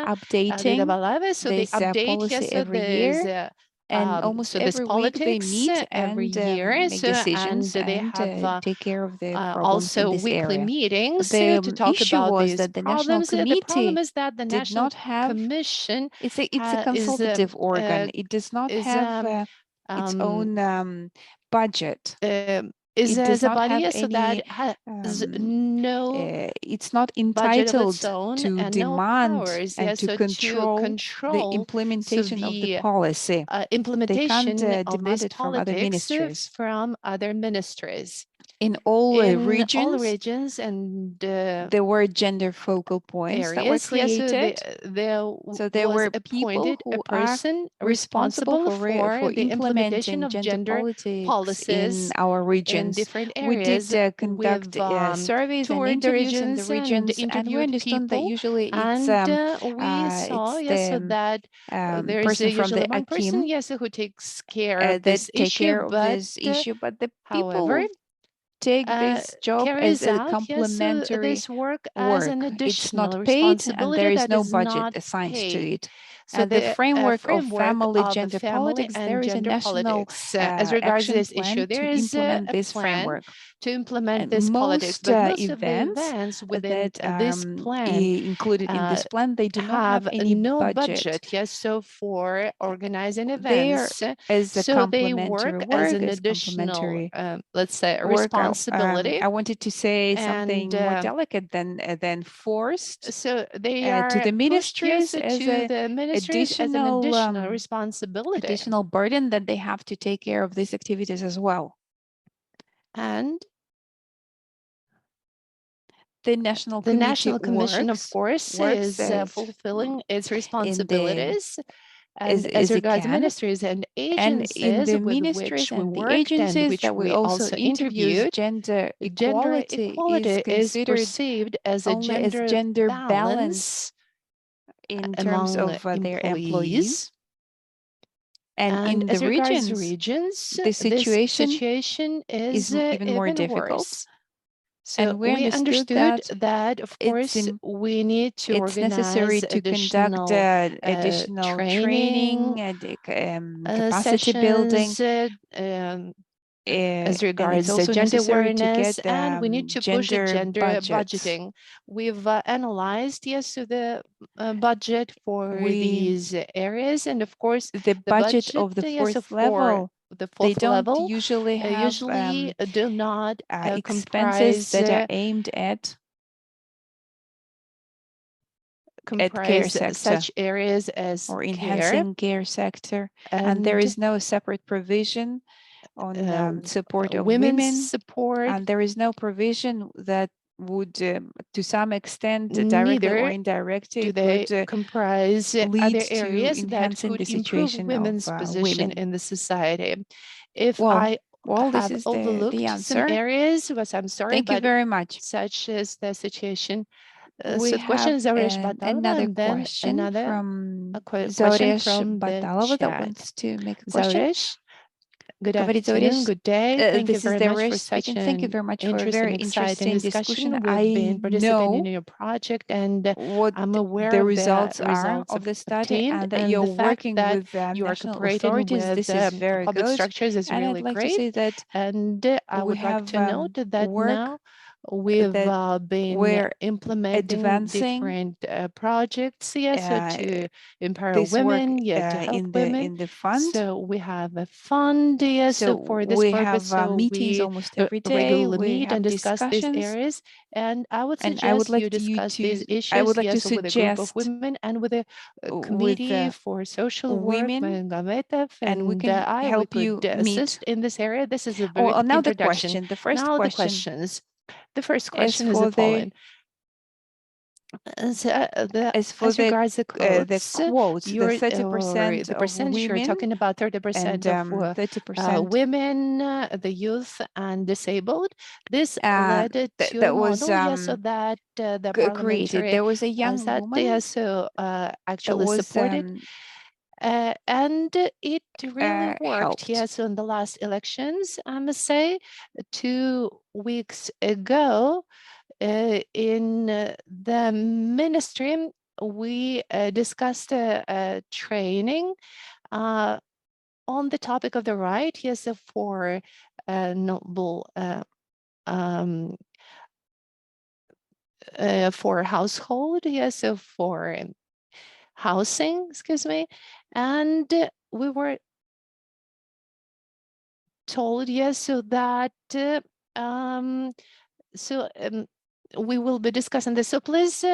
Lida updating Balava. So they this update, policy yes, so every year, and almost so this every week they politics meet every and year. make So, and decisions they and have take care of the problems in also this weekly area. meetings The to talk issue about was these that the national problems. The problem committee is that the did National not have, Commission it's a is consultative organ. It does not is have its um, own budget. is It does a not body have so that any, has no it's not budget of its entitled own to and no demand powers. and Yes, to so to control the control so implementation of the the policy. They can't implementation of demand this it from other politics ministries. from other ministries In all in all regions, regions and there were gender focal points that were areas. Yes, so created. there So there was were people appointed a who are person responsible responsible for for the implementation implementing of gender gender politics in policies our in regions. different We did areas. conduct We've surveys and toured the interviews in the regions and regions, and we interviewed understood that people, usually and we saw, it's yes, so the that there's person from usually the one person, Akim yes, who takes care of that this take issue, care of but this issue, but the people however, who take this job as carries a out, yes, so complementary this work as an work. It's additional not paid, and there responsibility is that no is budget not assigned to paid. it. So The the framework of framework family of the gender family politics, there and is a gender national politics as regards action this issue, plan there to is implement a this plan framework. to implement And this politics, most but most of the events events within that this are plan included in this plan, they do not have have any no budget. budget, yes, so for organizing They're events. as a So they work complementary as work, an as additional, complementary let's say, work. responsibility. I wanted to say And something more delicate than forced so they to are the pushed, yes, ministries as to a the ministries as an additional responsibility. additional burden that they have to take care of these activities as well. And The National the Committee National Commission, of course, works is fulfilling its in the responsibilities and as as it regards can, ministries and and in agencies the with ministries which we and the worked and agencies which that we we also also interviewed, interviewed, gender gender equality is equality is considered perceived as a only as gender gender balance balance in terms among of their employees. employees. And And in the as regards regions, regions, the this situation situation is is even more even difficult. worse. So And we we understood understood that that, of course, we need to it's necessary organize to conduct additional additional training training and capacity building. sessions as And it's regards also gender necessary to awareness, get and we need to push gender gender budgets. budgeting. We've analyzed, yes, so the budget for We these areas, and of course, the the budget budget, of the yes, fourth for level, the they fourth don't level usually have usually do not expenses comprise that are aimed at care sector such areas as or care enhancing care sector, and there and is no separate provision on support of women's women, support. and there is no provision that would, to some extent, directly or Neither indirectly, do they could comprise lead other to areas that enhancing could the improve situation of women's position women. in the society. If Well, I this have is the overlooked some answer. areas, because I'm sorry, Thank you but very much. such is the situation. We So the question have is Zaurish Batalova, another and then question another from question Zauresh from the Batalova that chat. wants to make a question. Zaurish, good Говорит afternoon, Zauresh. good day. Thank you This is very the much for Resh such speaking. Thank you an very much for a interesting, very exciting interesting discussion. discussion. We've I been participating know in your project, and what I'm aware the of the results are results of the study, obtained, and that and you're the fact working that with you are national cooperating authorities. with This is very public good. structures is And I'd really like to great. say that And I we would like have to note that work now We've that been we're implementing advancing different projects, yes, so to empower this work women, yeah, to help women. in the fund. So we have a fund, yes, so So for this we purpose. have So meetings we almost every day. regularly We meet and have discuss these discussions, areas. And I would and I would suggest you like you discuss these to. I would issues, like to yes, with a group of suggest women and with a with committee for social work, women, and and we can we help could you meet. assist in this area. This is a Oh, very now the introduction. question. The first Now the question questions. The first is question is the for the following. As the regards the quotes, quotes, the you're or 30% the of percentage you're women talking about, and 30% of 30%. women, the youth, and disabled. This led to a That was model, yes, so that the created. parliamentary There was a as young that they woman also that actually was supported, and it really worked. helped. Yes, so in the last elections, I must say, 2 weeks ago, in the ministry, we discussed a training on the topic of the right, yes, for noble um, for household, yes, so for housing, excuse me, and we were told, yes, so that um, so we will be discussing this. So please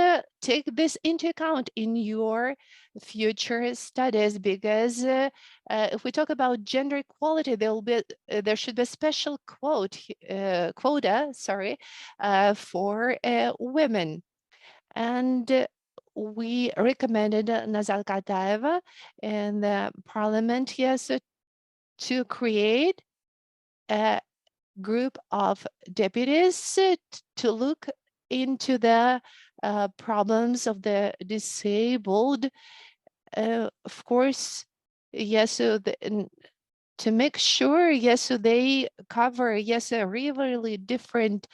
take this into account in your future studies, because if we talk about gender equality, there should be a special quota, sorry, for women. And we recommended Nazal Kataeva in the parliament, yes, to create a group of deputies to look into the problems of the disabled. Of course, yes, so to make sure, yes, so they cover, yes, a really different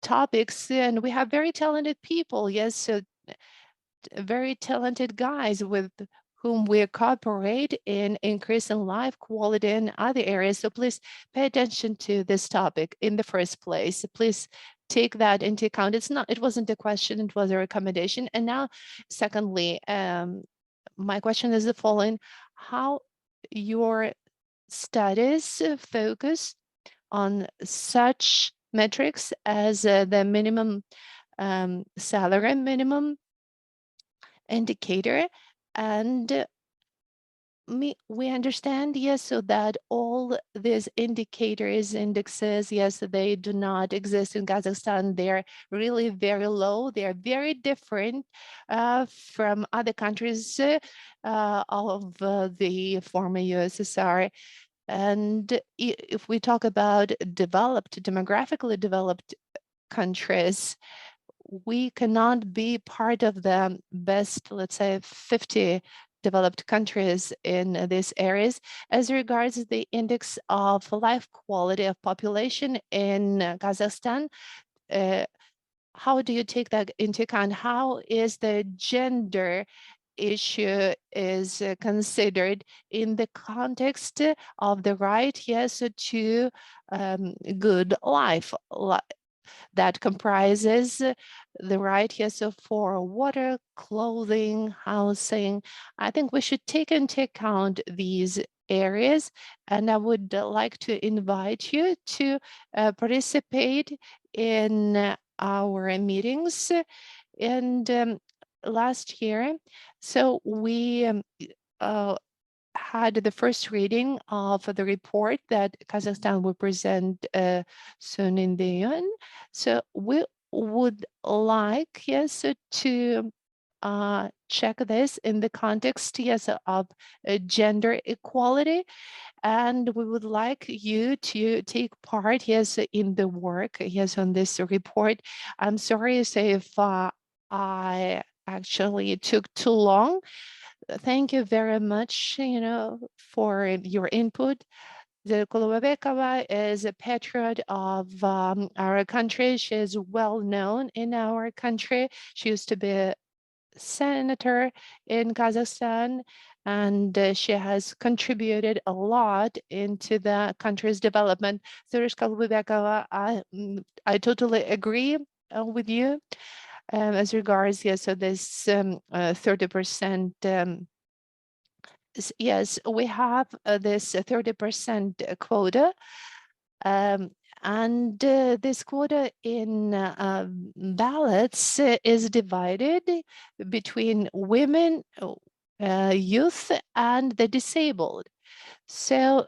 topics, and we have very talented people, yes, so very talented guys with whom we cooperate in increasing life quality in other areas. So please pay attention to this topic in the first place. Please take that into account. It wasn't a question, it was a recommendation. And now, secondly, my question is the following: how your studies focus on such metrics as the minimum salary, minimum indicator, and we understand, yes, so that all these indicators, indexes, yes, they do not exist in Kazakhstan. They're really very low. They're very different from other countries of the former USSR. And if we talk about demographically developed countries, we cannot be part of the best, let's say, 50 developed countries in these areas. As regards the index of life quality of population in Kazakhstan, uh, how do you take that into account? How is the gender issue is considered in the context of the right, yes, to good life, that comprises the right, yes, so for water, clothing, housing. I think we should take into account these areas, and I would like to invite you to participate in our meetings. And last year, so we uh, had the first reading of the report that Kazakhstan will present soon in the UN. So we would like, yes, to check this in the context, yes, of gender equality. And we would like you to take part, yes, in the work, yes, on this report. I'm sorry if I actually took too long. Thank you very much, for your input. The Kulubabekova is a patriot of our country. She is well known in our country. She used to be a senator in Kazakhstan, and she has contributed a lot into the country's development. Surishka Lubekova, I totally agree with you as regards, yes, so this 30%. Yes, we have this 30% quota, um, and this quota in ballots is divided between women, youth, and the disabled. So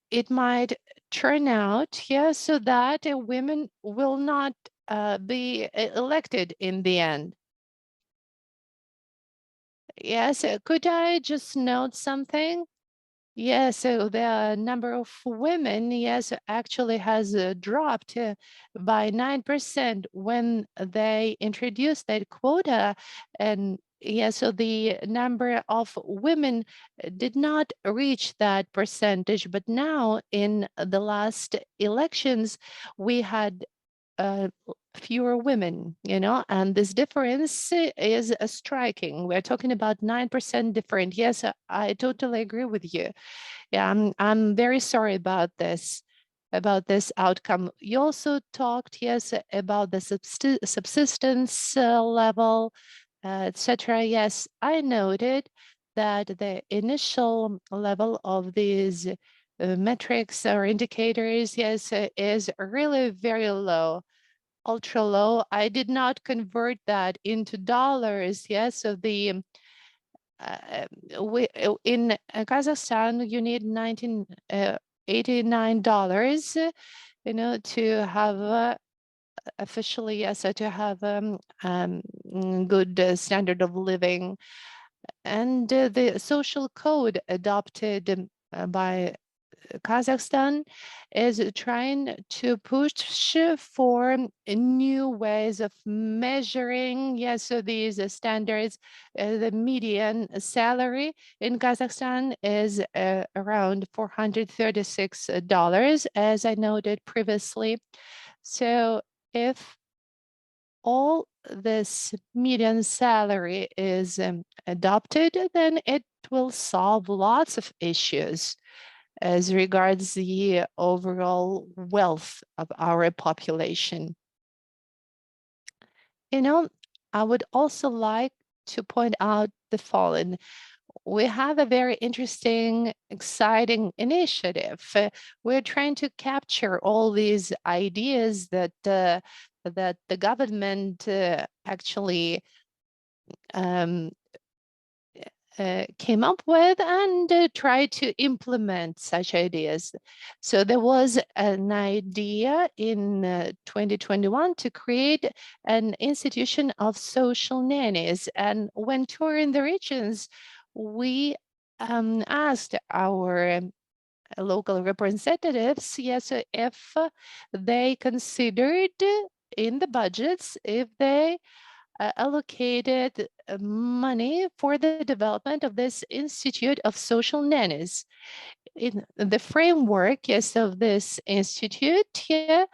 it might turn out, yes, so that women will not be elected in the end. Yes, could I just note something? Yes, so the number of women, yes, actually has dropped by 9% when they introduced that quota. And yes, so the number of women did not reach that percentage. But now in the last elections, we had fewer women, and this difference is striking. We're talking about 9% different. Yes, I totally agree with you. Yeah, I'm very sorry about this outcome. You also talked, yes, about the subsistence level, etc. Yes, I noted that the initial level of these metrics or indicators, yes, is really very low, ultra low. I did not convert that into dollars. Yes, so the in Kazakhstan you need $89, to have officially, yes, to have good standard of living, and the social code adopted by Kazakhstan is trying to push for new ways of measuring, yes, so these standards. The median salary in Kazakhstan is around $436, as I noted previously. So if all this median salary is adopted, then it will solve lots of issues as regards the overall wealth of our population. I would also like to point out the following. We have a very interesting, exciting initiative. We're trying to capture all these ideas that the government actually um, came up with, and tried to implement such ideas. So there was an idea in 2021 to create an institution of social nannies. And when touring the regions, we asked our local representatives, yes, if they considered in the budgets, if they allocated money for the development of this Institute of Social Nannies. In the framework, yes, of this institute, yeah,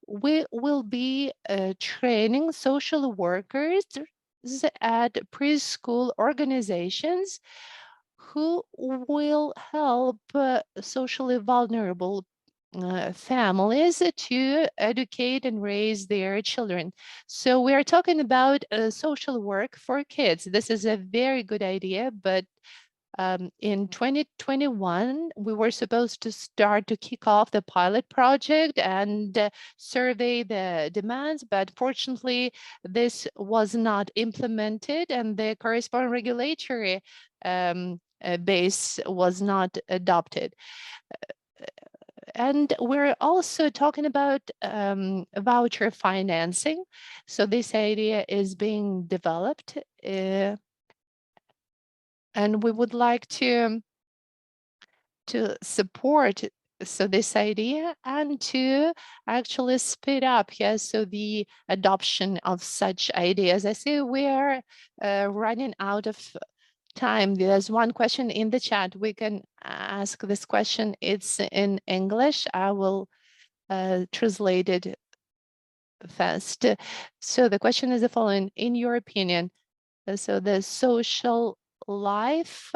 we will be training social workers at preschool organizations who will help socially vulnerable families to educate and raise their children. So we are talking about social work for kids. This is a very good idea, but in 2021, we were supposed to start to kick off the pilot project and survey the demands, but fortunately, this was not implemented, and the corresponding regulatory base was not adopted. And we're also talking about voucher financing. So this idea is being developed, and we would like to support this idea and to actually speed up, yes, so the adoption of such ideas. I see we are running out of time. There's one question in the chat. We can ask this question. It's in English. I will translate it fast. So the question is the following: in your opinion, so the social life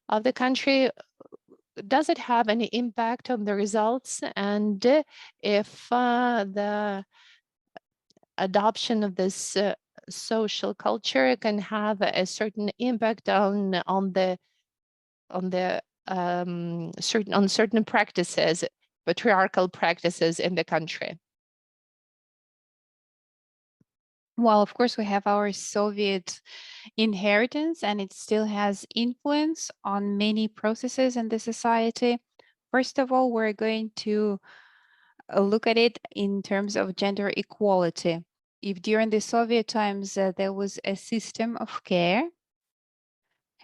of the country, does it have any impact on the results? And if the adoption of this social culture can have a certain impact on certain practices, patriarchal practices in the country? Well, of course, we have our Soviet inheritance, and it still has influence on many processes in the society. First of all, we're going to look at it in terms of gender equality. If during the Soviet times there was a system of care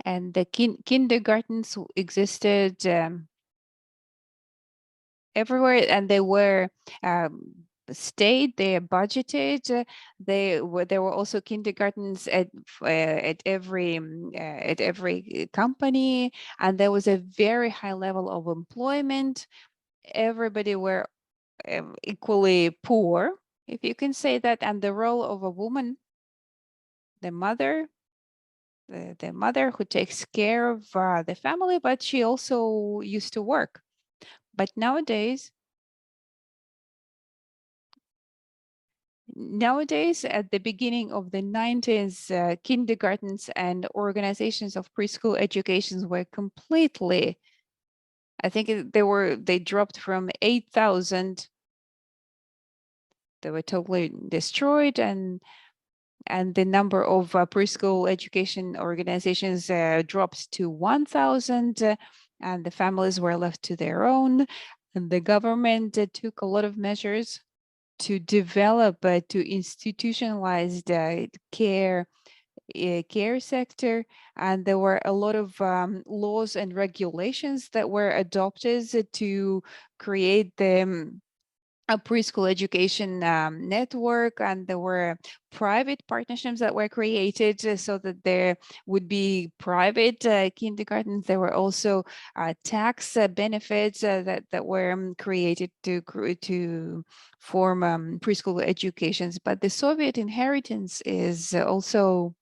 and the kindergartens existed everywhere, and they were state, they are budgeted. There were also kindergartens at every company, and there was a very high level of employment. Everybody were equally poor, if you can say that, and the role of a woman, the mother, the mother who takes care of the family, but she also used to work. But nowadays, at the beginning of the 90s, kindergartens and organizations of preschool educations were completely, I think they dropped from 8,000, they were totally destroyed, and the number of preschool education organizations dropped to 1,000, and the families were left to their own. And the government took a lot of measures to develop, to institutionalize the care sector, and there were a lot of laws and regulations that were adopted to create a preschool education network, and there were private partnerships that were created so that there would be private kindergartens. There were also tax benefits that were created to form preschool educations. But the Soviet inheritance is also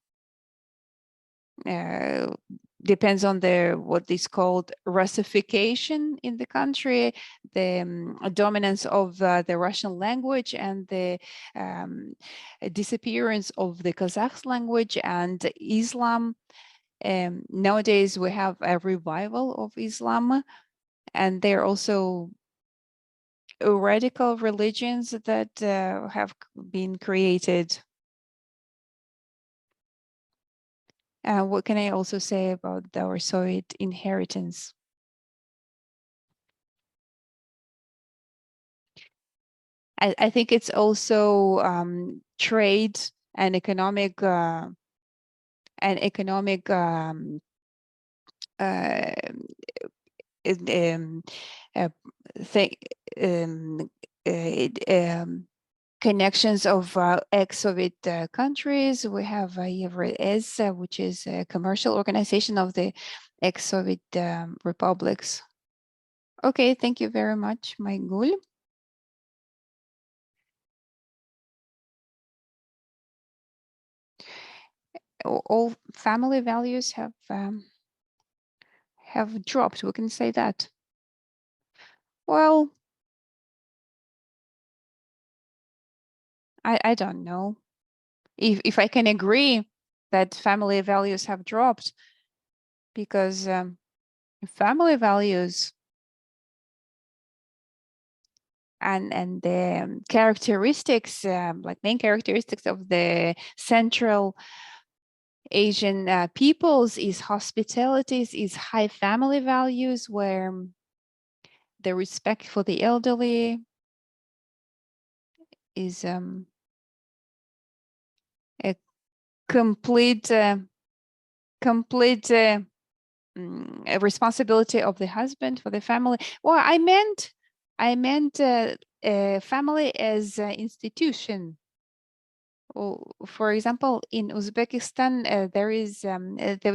depends on what is called Russification in the country, the dominance of the Russian language, and the disappearance of the Kazakh language and Islam. Nowadays, we have a revival of Islam, and there are also radical religions that have been created. What can I also say about our Soviet inheritance? I think it's also trade and economic uh, it, th connections of ex-Soviet countries. We have IAFFE, which is a commercial organization of the ex-Soviet republics. Okay, thank you very much, Maigul. All family values have dropped. We can say that. Well, I don't know if I can agree that family values have dropped, because family values and the characteristics, like main characteristics of the Central Asian peoples is hospitality, is high family values, where the respect for the elderly is a complete a responsibility of the husband for the family. Well, I meant family as an institution. For example, in Uzbekistan,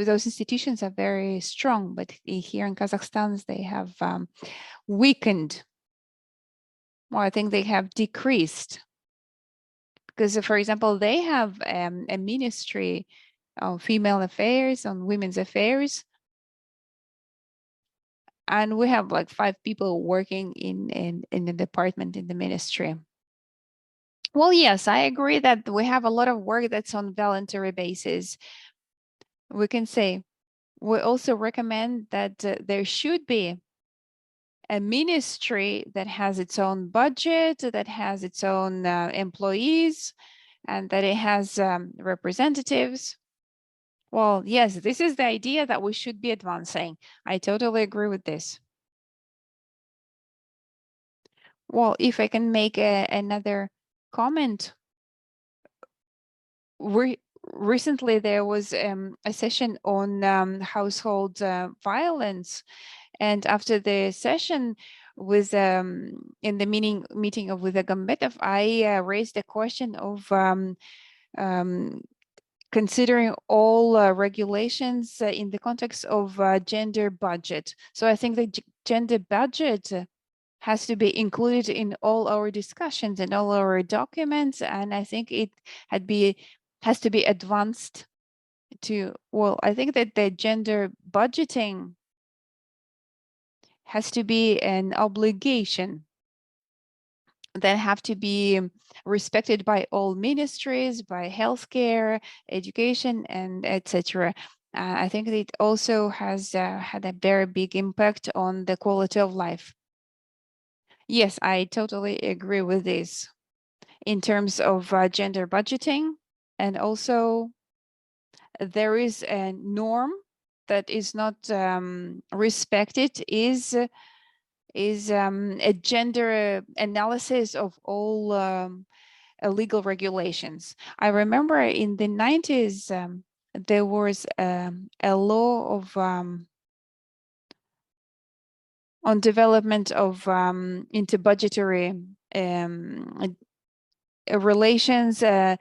those institutions are very strong, but here in Kazakhstan, they have weakened. Well, I think they have decreased, because, for example, they have a ministry of female affairs, on women's affairs, And we have like 5 people working in the department, in the ministry. Well, yes, I agree that we have a lot of work that's on voluntary basis. We can say we also recommend that there should be a ministry that has its own budget, that has its own employees, and that it has representatives. Well, yes, this is the idea that we should be advancing. I totally agree with this. Well, if I can make another comment. Recently, there was a session on household violence. And after the session with in the meeting of with the Gambetov, I raised the question of um, considering all regulations in the context of gender budget. So I think the gender budget has to be included in all our discussions and all our documents, and I think it has to be advanced to, well, I think that the gender budgeting has to be an obligation that have to be respected by all ministries, by healthcare, education, and etc. I think it also has had a very big impact on the quality of life. Yes, I totally agree with this in terms of gender budgeting. And also there is a norm that is not respected is a gender analysis of all legal regulations. I remember in the 90s, there was a law of on development of interbudgetary relations, and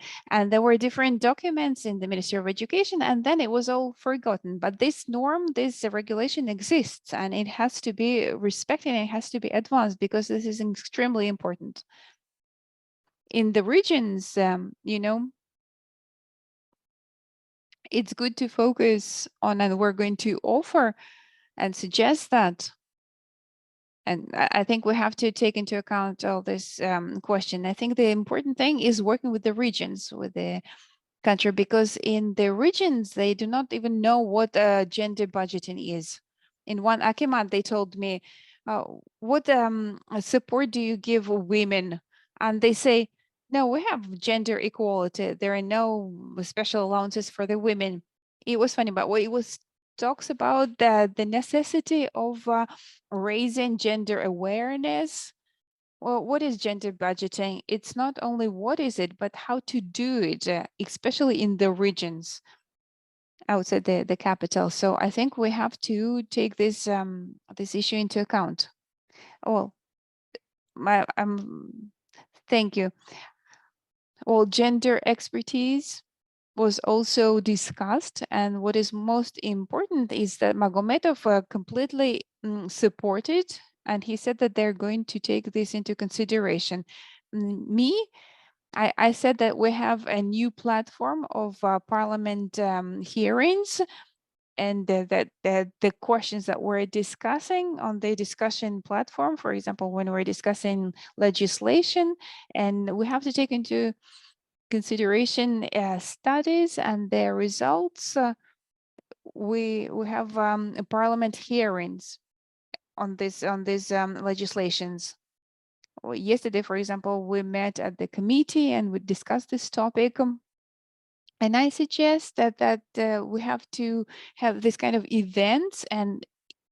there were different documents in the Ministry of Education, and then it was all forgotten. But this norm, this regulation exists, and it has to be respected, and it has to be advanced, because this is extremely important. In the regions, you know, it's good to focus on, and we're going to offer and suggest that. And I think we have to take into account all this question. I think the important thing is working with the regions, with the country, because in the regions, they do not even know what gender budgeting is. In one Akimat, they told me, what support do you give women? And they say, no, we have gender equality. There are no special allowances for the women. It was funny, but what it was talks about the necessity of raising gender awareness. Well, what is gender budgeting? It's not only what is it, but how to do it, especially in the regions outside the capital. So I think we have to take this this issue into account. Well, thank you. Well, gender expertise was also discussed, and what is most important is that Magomedov completely supported, and he said that they're going to take this into consideration. I said that we have a new platform of parliament hearings, and that the questions that we're discussing on the discussion platform, for example, when we're discussing legislation, and we have to take into consideration studies and their results. We have parliament hearings on these legislations. Yesterday, for example, we met at the committee and we discussed this topic. And I suggest that we have to have this kind of events and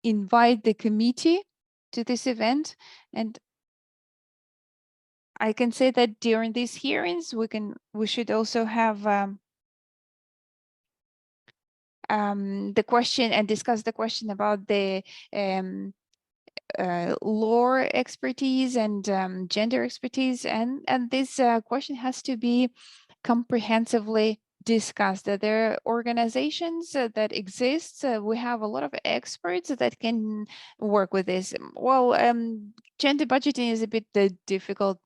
invite the committee to this event. And I can say that during these hearings, we should also have the question and discuss the question about the law expertise and gender expertise, and this question has to be comprehensively discussed. That there are organizations that exist. We have a lot of experts that can work with this. Well, gender budgeting is a bit difficult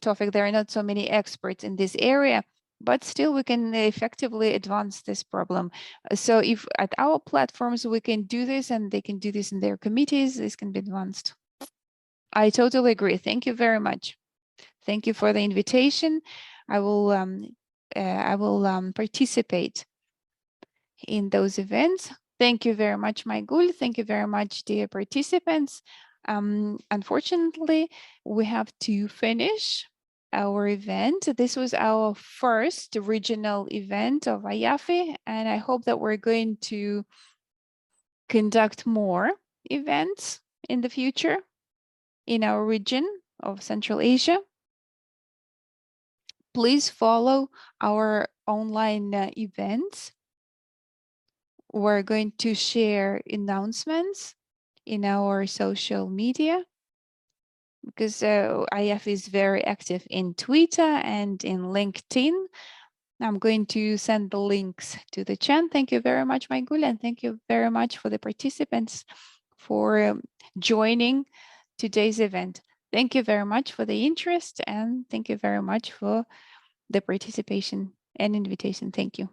topic. There are not so many experts in this area. but still we can effectively advance this problem. So if at our platforms we can do this and they can do this in their committees, this can be advanced. I totally agree. Thank you very much. Thank you for the invitation. I will participate in those events. Thank you very much, Maigul. Thank you very much, dear participants. Unfortunately, we have to finish our event. This was our first regional event of IAFFE, and I hope that we're going to conduct more events in the future in our region of Central Asia. Please follow our online events. We're going to share announcements in our social media because IAFFE is very active in Twitter and in LinkedIn. I'm going to send the links to the chat. Thank you very much, Maigul, and thank you very much for the participants for joining today's event. Thank you very much for the interest, and thank you very much for the participation and invitation. Thank you.